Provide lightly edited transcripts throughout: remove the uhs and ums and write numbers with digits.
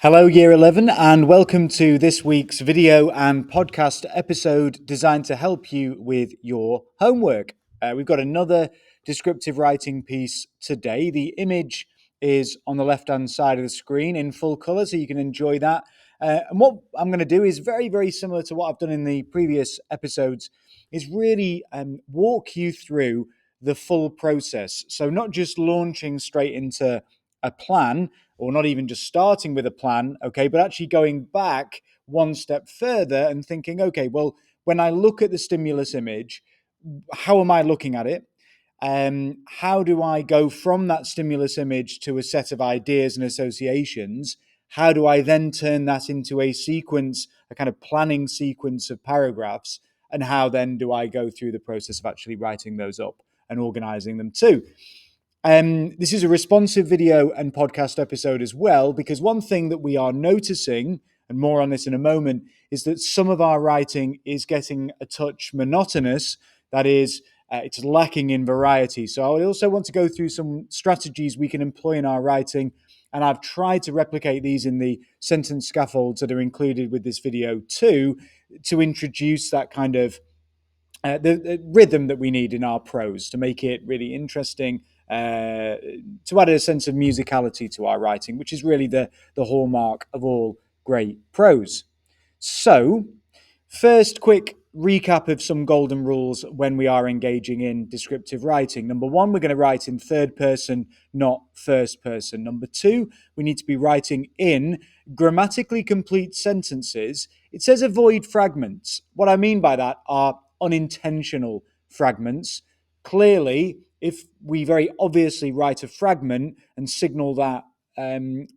Hello, Year 11, and welcome to this week's video and podcast episode designed to help you with your homework. We've got another descriptive writing piece today. The image is on the left-hand side of the screen in full colour, so you can enjoy that. And what I'm going to do is very, very similar to what I've done in the previous episodes, is really walk you through the full process. So not just launching straight into a plan, or not even just starting with a plan, okay, but actually going back one step further and thinking, okay, well, when I look at the stimulus image, how am I looking at it? How do I go from that stimulus image to a set of ideas and associations? How do I then turn that into a sequence, a kind of planning sequence of paragraphs? And how then do I go through the process of actually writing those up and organizing them too? This is a responsive video and podcast episode as well, because one thing that we are noticing, and more on this in a moment, is that some of our writing is getting a touch monotonous. That is, it's lacking in variety. So I also want to go through some strategies we can employ in our writing, and I've tried to replicate these in the sentence scaffolds that are included with this video too, to introduce that kind of the rhythm that we need in our prose to make it really interesting, to add a sense of musicality to our writing, which is really the hallmark of all great prose. So, first, quick recap of some golden rules when we are engaging in descriptive writing. Number one, we're going to write in third person, not first person. Number two, we need to be writing in grammatically complete sentences. It says avoid fragments. What I mean by that are unintentional fragments. Clearly, if we very obviously write a fragment and signal that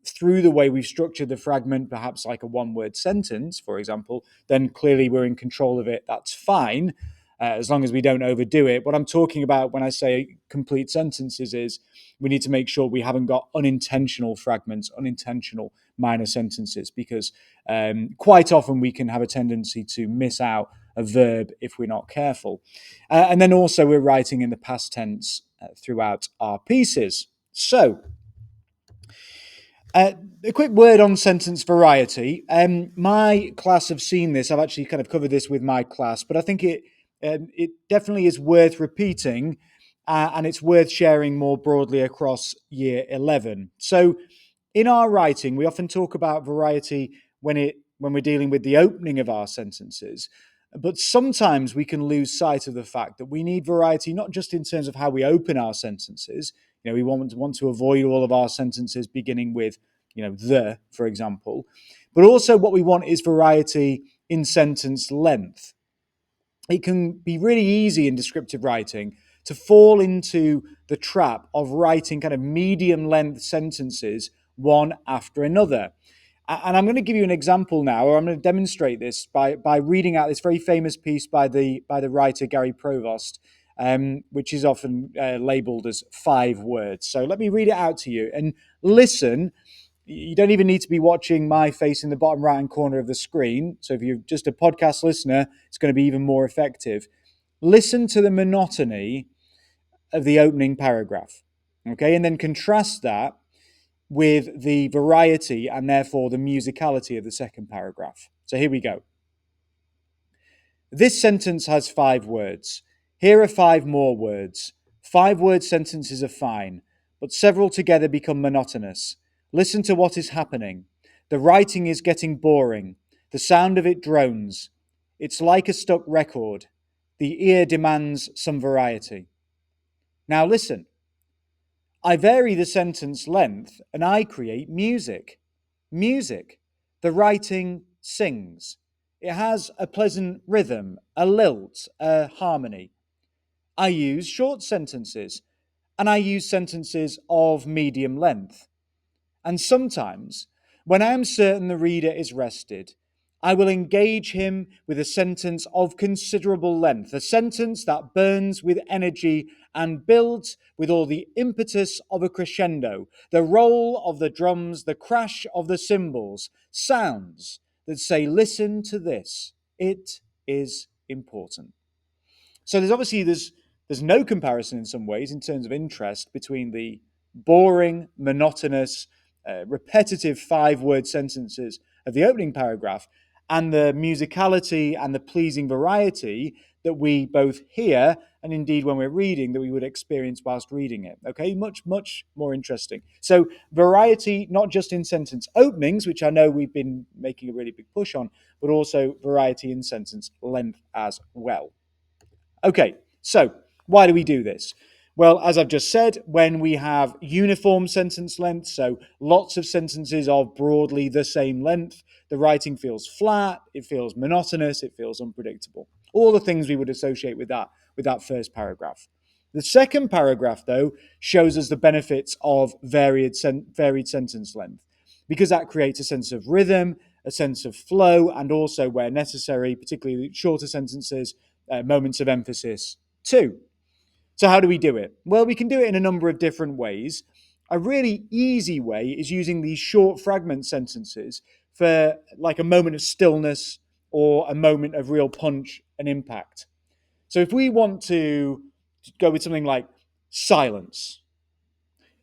through the way we've structured the fragment, perhaps like a one-word sentence, for example, then clearly we're in control of it. That's fine, as long as we don't overdo it. What I'm talking about when I say complete sentences is we need to make sure we haven't got unintentional fragments, unintentional minor sentences, because quite often we can have a tendency to miss out a verb if we're not careful. And then also we're writing in the past tense throughout our pieces. So, a quick word on sentence variety. My class have seen this. I've actually kind of covered this with my class, but I think it definitely is worth repeating, and it's worth sharing more broadly across year 11. So, in our writing, we often talk about variety when we're dealing with the opening of our sentences. But sometimes we can lose sight of the fact that we need variety, not just in terms of how we open our sentences. We want to avoid all of our sentences beginning with, the, for example. But also what we want is variety in sentence length. It can be really easy in descriptive writing to fall into the trap of writing kind of medium length sentences one after another. And I'm going to give you an example now, or I'm going to demonstrate this by reading out this very famous piece by the writer Gary Provost, which is often labeled as 5 words. So let me read it out to you and listen. You don't even need to be watching my face in the bottom right-hand corner of the screen. So if you're just a podcast listener, it's going to be even more effective. Listen to the monotony of the opening paragraph, okay? And then contrast that with the variety and therefore the musicality of the second paragraph. So here we go. This sentence has 5 words. Here are 5 more words. 5-word sentences are fine, but several together become monotonous. Listen to what is happening. The writing is getting boring. The sound of it drones. It's like a stuck record. The ear demands some variety. Now listen. I vary the sentence length and I create music. Music. The writing sings. It has a pleasant rhythm, a lilt, a harmony. I use short sentences and I use sentences of medium length. And sometimes, when I am certain the reader is rested, I will engage him with a sentence of considerable length, a sentence that burns with energy and builds with all the impetus of a crescendo, the roll of the drums, the crash of the cymbals, sounds that say, listen to this, it is important. So there's no comparison in some ways in terms of interest between the boring, monotonous, repetitive 5-word sentences of the opening paragraph, and the musicality and the pleasing variety that we both hear and indeed when we're reading that we would experience whilst reading it. Okay, much, much more interesting. So variety, not just in sentence openings, which I know we've been making a really big push on, but also variety in sentence length as well. Okay, so why do we do this? Well, as I've just said, when we have uniform sentence length, so lots of sentences of broadly the same length, the writing feels flat, it feels monotonous, it feels unpredictable. All the things we would associate with that first paragraph. The second paragraph, though, shows us the benefits of varied sentence length, because that creates a sense of rhythm, a sense of flow, and also, where necessary, particularly shorter sentences, moments of emphasis too. So how do we do it? Well, we can do it in a number of different ways. A really easy way is using these short fragment sentences for like a moment of stillness or a moment of real punch and impact. So if we want to go with something like silence,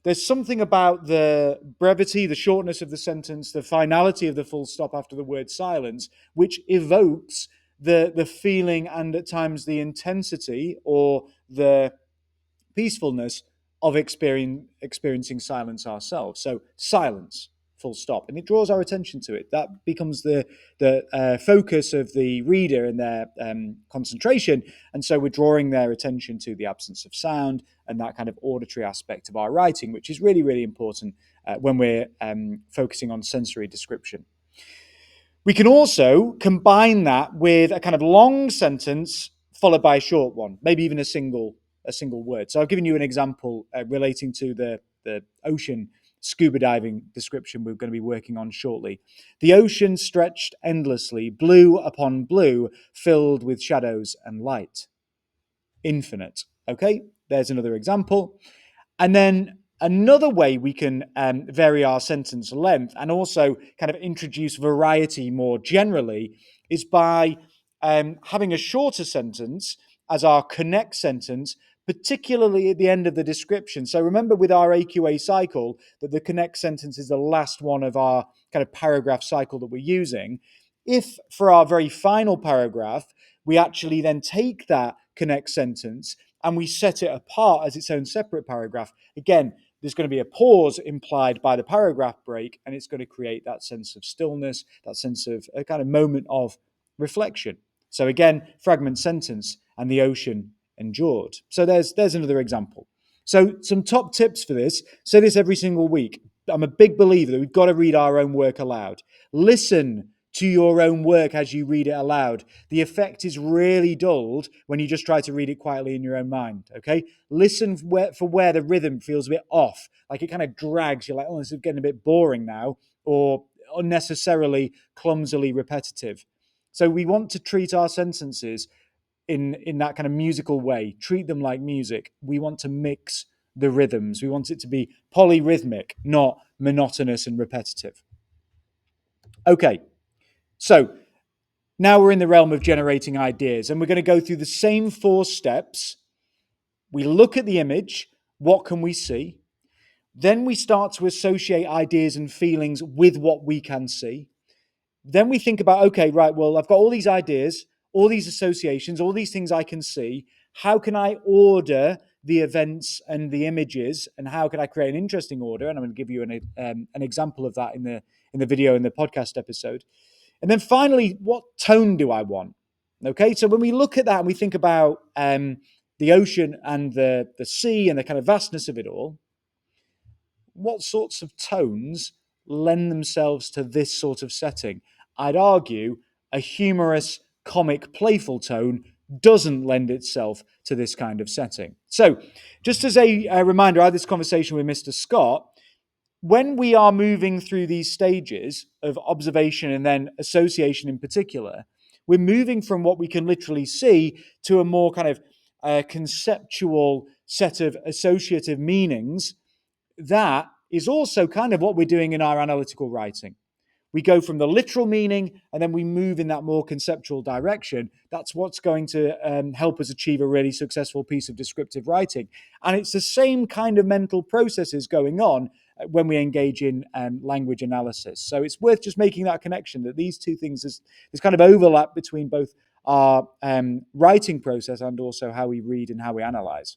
there's something about the brevity, the shortness of the sentence, the finality of the full stop after the word silence, which evokes the feeling and at times the intensity or the peacefulness of experiencing silence ourselves. So silence, full stop, and it draws our attention to it. That becomes the focus of the reader and their concentration, and so we're drawing their attention to the absence of sound and that kind of auditory aspect of our writing, which is really, really important when we're focusing on sensory description. We can also combine that with a kind of long sentence followed by a short one, maybe even a single word. So I've given you an example relating to the ocean scuba diving description we're going to be working on shortly. The ocean stretched endlessly, blue upon blue, filled with shadows and light. Infinite. Okay, there's another example. And then another way we can vary our sentence length and also kind of introduce variety more generally is by having a shorter sentence as our connect sentence, particularly at the end of the description. So remember with our AQA cycle that the connect sentence is the last one of our kind of paragraph cycle that we're using. If for our very final paragraph, we actually then take that connect sentence and we set it apart as its own separate paragraph, again, there's going to be a pause implied by the paragraph break, and it's going to create that sense of stillness, that sense of a kind of moment of reflection. So again, fragment sentence, and the ocean endured. So there's another example. So some top tips for this. Say this every single week. I'm a big believer that we've got to read our own work aloud. Listen to your own work as you read it aloud. The effect is really dulled when you just try to read it quietly in your own mind, okay? Listen for where the rhythm feels a bit off, like it kind of drags. You're like, oh, this is getting a bit boring now, or unnecessarily, clumsily repetitive. So we want to treat our sentences in that kind of musical way, treat them like music. We want to mix the rhythms. We want it to be polyrhythmic, not monotonous and repetitive. Okay. So now we're in the realm of generating ideas, and we're going to go through the same 4 steps. We look at the image. What can we see? Then we start to associate ideas and feelings with what we can see. Then we think about, okay, right, well, I've got all these ideas, all these associations, all these things I can see. How can I order the events and the images, and how can I create an interesting order? And I'm going to give you an example of that in the video in the podcast episode. And then finally, what tone do I want? Okay, so when we look at that and we think about the ocean and the sea and the kind of vastness of it all, what sorts of tones lend themselves to this sort of setting? I'd argue a humorous, comic, playful tone doesn't lend itself to this kind of setting. So, just as a reminder, I had this conversation with Mr. Scott. When we are moving through these stages of observation and then association in particular, we're moving from what we can literally see to a more kind of conceptual set of associative meanings. That is also kind of what we're doing in our analytical writing. We go from the literal meaning and then we move in that more conceptual direction. That's what's going to help us achieve a really successful piece of descriptive writing. And it's the same kind of mental processes going on when we engage in language analysis. So it's worth just making that connection that these two things, there's kind of overlap between both our writing process and also how we read and how we analyze.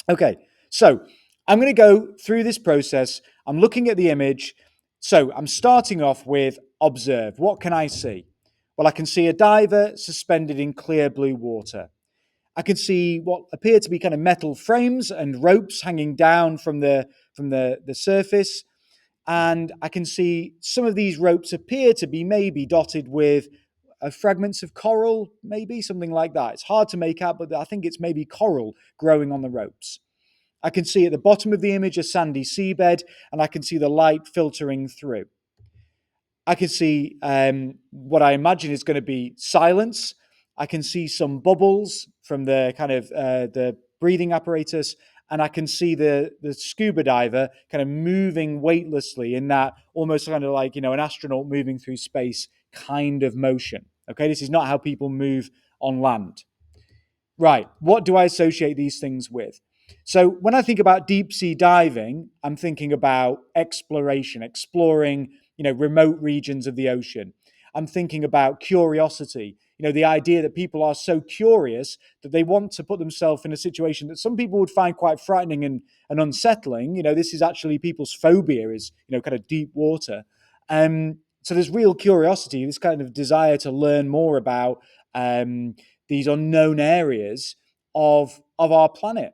Okay, so I'm going to go through this process. I'm looking at the image. So I'm starting off with observe. What can I see? Well, I can see a diver suspended in clear blue water. I can see what appear to be kind of metal frames and ropes hanging down from the surface. And I can see some of these ropes appear to be maybe dotted with fragments of coral, maybe something like that. It's hard to make out, but I think it's maybe coral growing on the ropes. I can see at the bottom of the image a sandy seabed, and I can see the light filtering through. I can see what I imagine is going to be silence. I can see some bubbles from the kind of the breathing apparatus, and I can see the scuba diver kind of moving weightlessly in that almost kind of like, an astronaut moving through space kind of motion. Okay, this is not how people move on land. Right, what do I associate these things with? So when I think about deep sea diving, I'm thinking about exploration, exploring, remote regions of the ocean. I'm thinking about curiosity, the idea that people are so curious that they want to put themselves in a situation that some people would find quite frightening and unsettling. This is actually people's phobia is, kind of deep water. So there's real curiosity, this kind of desire to learn more about these unknown areas of our planet.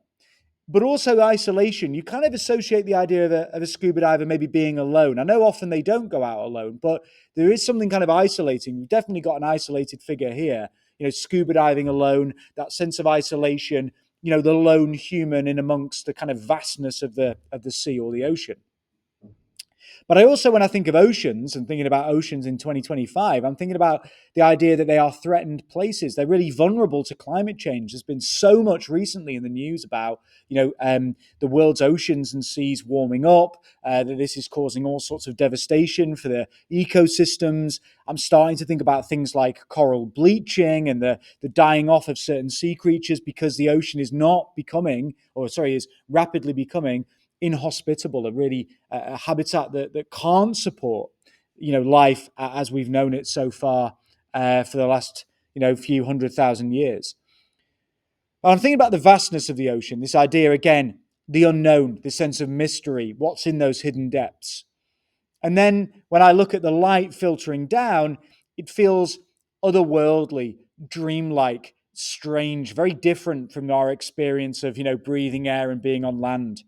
But also isolation. You kind of associate the idea of a scuba diver maybe being alone. I know often they don't go out alone, but there is something kind of isolating. We've definitely got an isolated figure here. Scuba diving alone, that sense of isolation, the lone human in amongst the kind of vastness of the sea or the ocean. But I also, when I think of oceans and thinking about oceans in 2025, I'm thinking about the idea that they are threatened places. They're really vulnerable to climate change. There's been so much recently in the news about, the world's oceans and seas warming up, that this is causing all sorts of devastation for the ecosystems. I'm starting to think about things like coral bleaching and the dying off of certain sea creatures because the ocean is is rapidly becoming inhospitable, a habitat that can't support life as we've known it so far for the last few 100,000 years. I'm thinking about the vastness of the ocean, this idea again, the unknown, the sense of mystery, what's in those hidden depths. And then when I look at the light filtering down, it feels otherworldly, dreamlike, strange, very different from our experience of breathing air and being on land.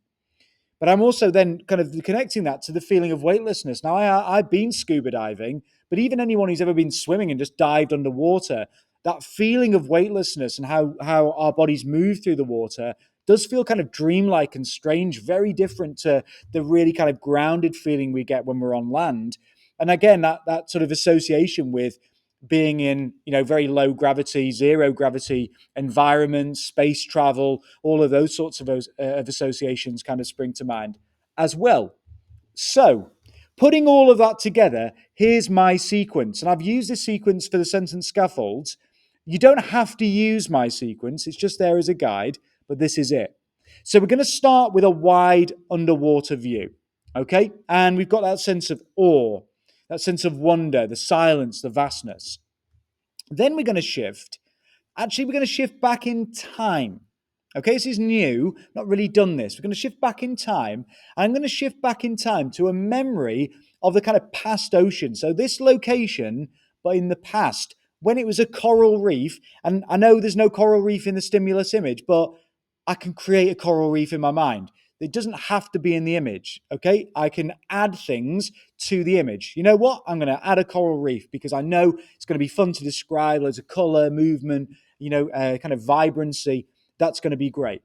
But I'm also then kind of connecting that to the feeling of weightlessness. Now, I've been scuba diving, but even anyone who's ever been swimming and just dived underwater, that feeling of weightlessness and how our bodies move through the water does feel kind of dreamlike and strange, very different to the really kind of grounded feeling we get when we're on land. And again, that sort of association with being in very low gravity, zero gravity environments, space travel, all of those sorts of associations kind of spring to mind as well. So, putting all of that together, here's my sequence, and I've used this sequence for the sentence scaffolds. You don't have to use my sequence; it's just there as a guide. But this is it. So we're going to start with a wide underwater view, okay? And we've got that sense of awe, that sense of wonder, the silence, the vastness. Then we're going to shift. Actually, we're going to shift back in time. Okay, this is new, not really done this. We're going to shift back in time. I'm going to shift back in time to a memory of the kind of past ocean. So this location, but in the past, when it was a coral reef, and I know there's no coral reef in the stimulus image, but I can create a coral reef in my mind. It doesn't have to be in the image, okay? I can add things to the image. You know what? I'm going to add a coral reef because I know it's going to be fun to describe. Loads of color, movement, kind of vibrancy. That's going to be great.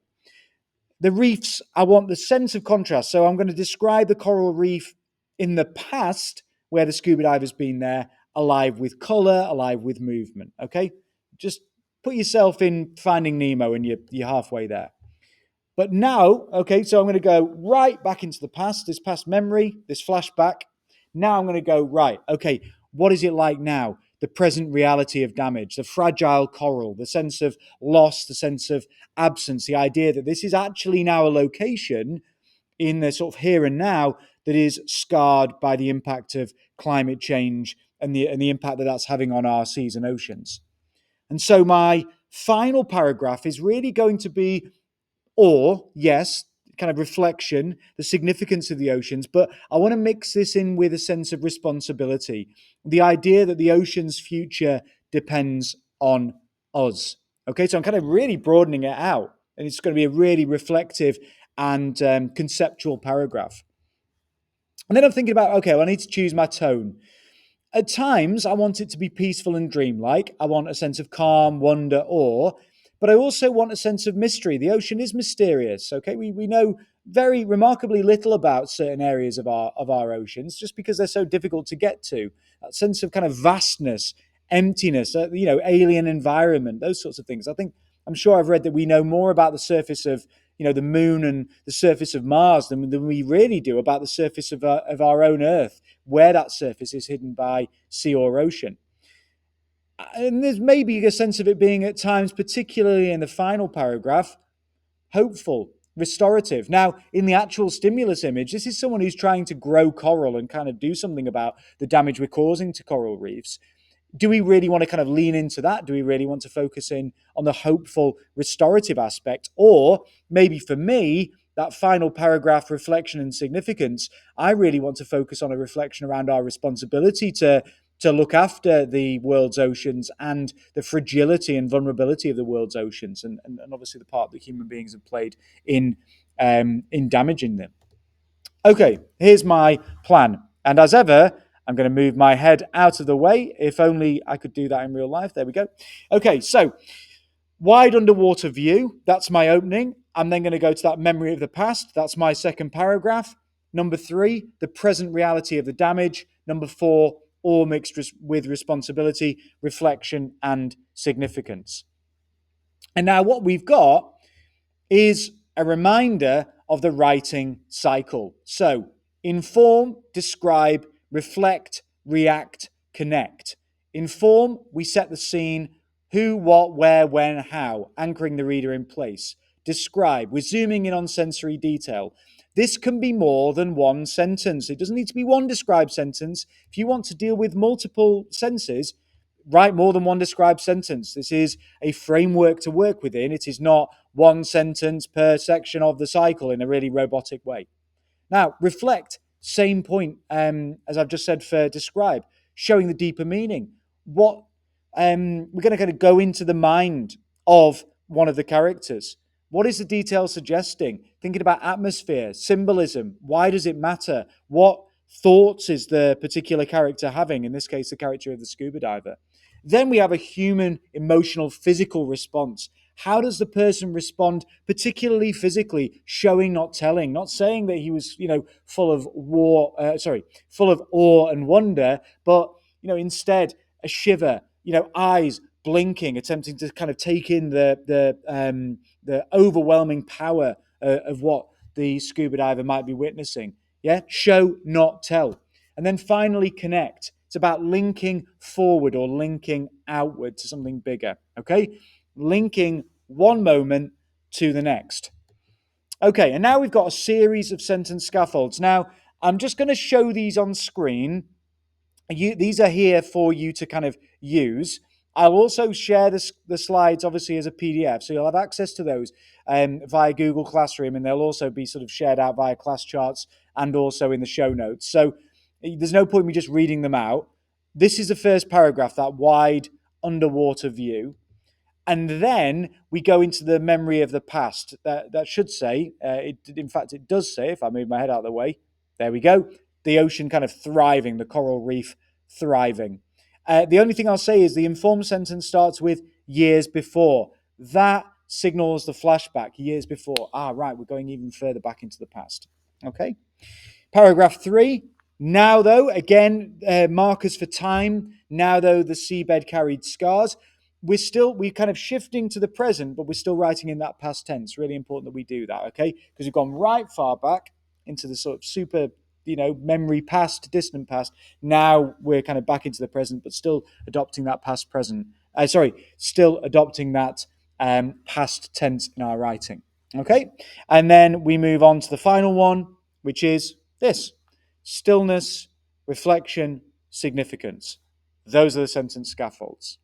The reefs, I want the sense of contrast. So I'm going to describe the coral reef in the past where the scuba diver's been there, alive with color, alive with movement, okay? Just put yourself in Finding Nemo and you're halfway there. But now, okay, so I'm going to go right back into the past, this past memory, this flashback. Now I'm going to go, right, okay, what is it like now? The present reality of damage, the fragile coral, the sense of loss, the sense of absence, the idea that this is actually now a location in the sort of here and now that is scarred by the impact of climate change and the impact that that's having on our seas and oceans. And so my final paragraph is really going to be yes, kind of reflection, the significance of the oceans, but I want to mix this in with a sense of responsibility. The idea that the ocean's future depends on us. Okay, so I'm kind of really broadening it out, and it's going to be a really reflective and conceptual paragraph. And then I'm thinking about, okay, well, I need to choose my tone. At times, I want it to be peaceful and dreamlike. I want a sense of calm, wonder, awe, but I also want a sense of mystery. The ocean is mysterious, okay? We know very remarkably little about certain areas of our oceans just because they're so difficult to get to. That sense of kind of vastness, emptiness, alien environment, those sorts of things. I'm sure I've read that we know more about the surface of the moon and the surface of Mars than we really do about the surface of our own Earth, where that surface is hidden by sea or ocean. And there's maybe a sense of it being at times, particularly in the final paragraph, hopeful, restorative. Now, in the actual stimulus image, this is someone who's trying to grow coral and kind of do something about the damage we're causing to coral reefs. Do we really want to kind of lean into that? Do we really want to focus in on the hopeful, restorative aspect? Or maybe for me, that final paragraph, reflection and significance, I really want to focus on a reflection around our responsibility to look after the world's oceans and the fragility and vulnerability of the world's oceans, and obviously the part that human beings have played in damaging them. Okay, here's my plan. And as ever, I'm going to move my head out of the way. If only I could do that in real life. There we go. Okay, so wide underwater view. That's my opening. I'm then going to go to that memory of the past. That's my second paragraph. Number 3, the present reality of the damage. Number 4, all mixed with responsibility, reflection, and significance. And now what we've got is a reminder of the writing cycle. So, inform, describe, reflect, react, connect. Inform, we set the scene, who, what, where, when, how, anchoring the reader in place. Describe, we're zooming in on sensory detail. This can be more than one sentence. It doesn't need to be one described sentence. If you want to deal with multiple senses, write more than one described sentence. This is a framework to work within. It is not one sentence per section of the cycle in a really robotic way. Now, reflect, same point as I've just said for describe, showing the deeper meaning. What we're going to kind of go into the mind of one of the characters. What is the detail suggesting? Thinking about atmosphere, symbolism. Why does it matter? What thoughts is the particular character having? In this case, the character of the scuba diver. Then we have a human, emotional, physical response. How does the person respond, particularly physically, showing, not telling, not saying that he was, full of full of awe and wonder, but, instead a shiver, eyes blinking, attempting to kind of take in the overwhelming power of what the scuba diver might be witnessing. Yeah, show, not tell. And then finally, connect. It's about linking forward or linking outward to something bigger, okay? Linking one moment to the next. Okay, and now we've got a series of sentence scaffolds. Now, I'm just going to show these on screen. These are here for you to kind of use. I'll also share the slides, obviously, as a PDF, so you'll have access to those via Google Classroom, and they'll also be sort of shared out via class charts and also in the show notes. So there's no point in me just reading them out. This is the first paragraph, that wide underwater view. And then we go into the memory of the past. That should say, in fact, it does say, if I move my head out of the way, there we go, the ocean kind of thriving, the coral reef thriving. The only thing I'll say is the informed sentence starts with years before. That signals the flashback, years before. Right, we're going even further back into the past. Okay. Paragraph 3. Now, though, again, markers for time. Now, though, the seabed carried scars. We're kind of shifting to the present, but we're still writing in that past tense. Really important that we do that, okay? Because we've gone right far back into the sort of super, memory past, distant past. Now we're kind of back into the present, but still adopting that still adopting that past tense in our writing. Okay. And then we move on to the final one, which is this: stillness, reflection, significance. Those are the sentence scaffolds.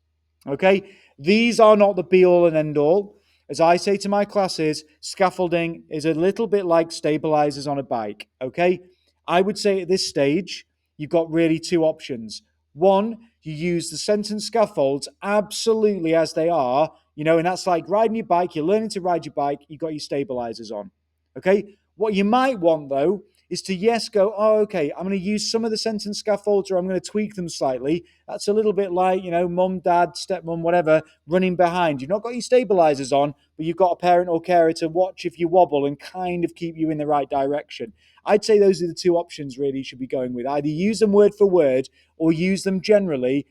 Okay. These are not the be all and end all. As I say to my classes, scaffolding is a little bit like stabilizers on a bike. Okay. I would say at this stage, you've got really two options. One, you use the sentence scaffolds absolutely as they are, and that's like riding your bike. You're learning to ride your bike. You've got your stabilizers on. Okay. What you might want, though, is to, yes, go, oh, okay, I'm going to use some of the sentence scaffolds, or I'm going to tweak them slightly. That's a little bit like, mum, dad, stepmom, whatever, running behind. You've not got your stabilizers on, but you've got a parent or carer to watch if you wobble and kind of keep you in the right direction. I'd say those are the two options really you should be going with. Either use them word for word or use them generally,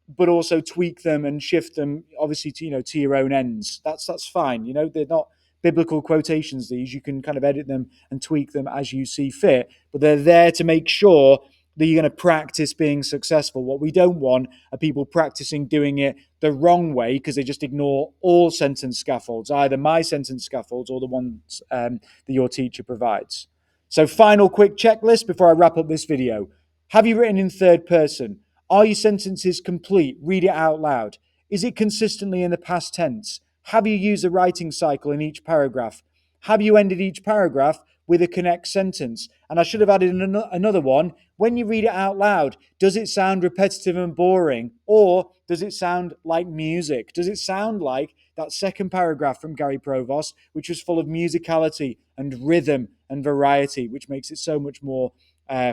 but also tweak them and shift them obviously to your own ends. That's fine. They're not biblical quotations. These, you can kind of edit them and tweak them as you see fit, but they're there to make sure that you're going to practice being successful. What we don't want are people practicing doing it the wrong way because they just ignore all sentence scaffolds, either my sentence scaffolds or the ones that your teacher provides. So, final quick checklist before I wrap up this video. Have you written in third person? Are your sentences complete? Read it out loud. Is it consistently in the past tense? Have you used a writing cycle in each paragraph? Have you ended each paragraph with a connect sentence? And I should have added another one. When you read it out loud, does it sound repetitive and boring? Or does it sound like music? Does it sound like that second paragraph from Gary Provost, which was full of musicality and rhythm and variety, which makes it so much more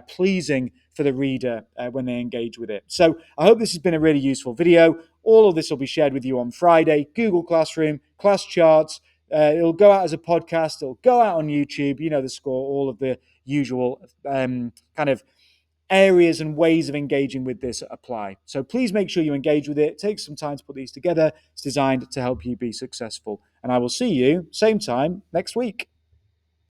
pleasing for the reader when they engage with it. So I hope this has been a really useful video. All of this will be shared with you on Friday. Google Classroom, class charts. It'll go out as a podcast. It'll go out on YouTube. You know the score, all of the usual kind of areas and ways of engaging with this apply. So please make sure you engage with it. Take some time to put these together. It's designed to help you be successful. And I will see you same time next week.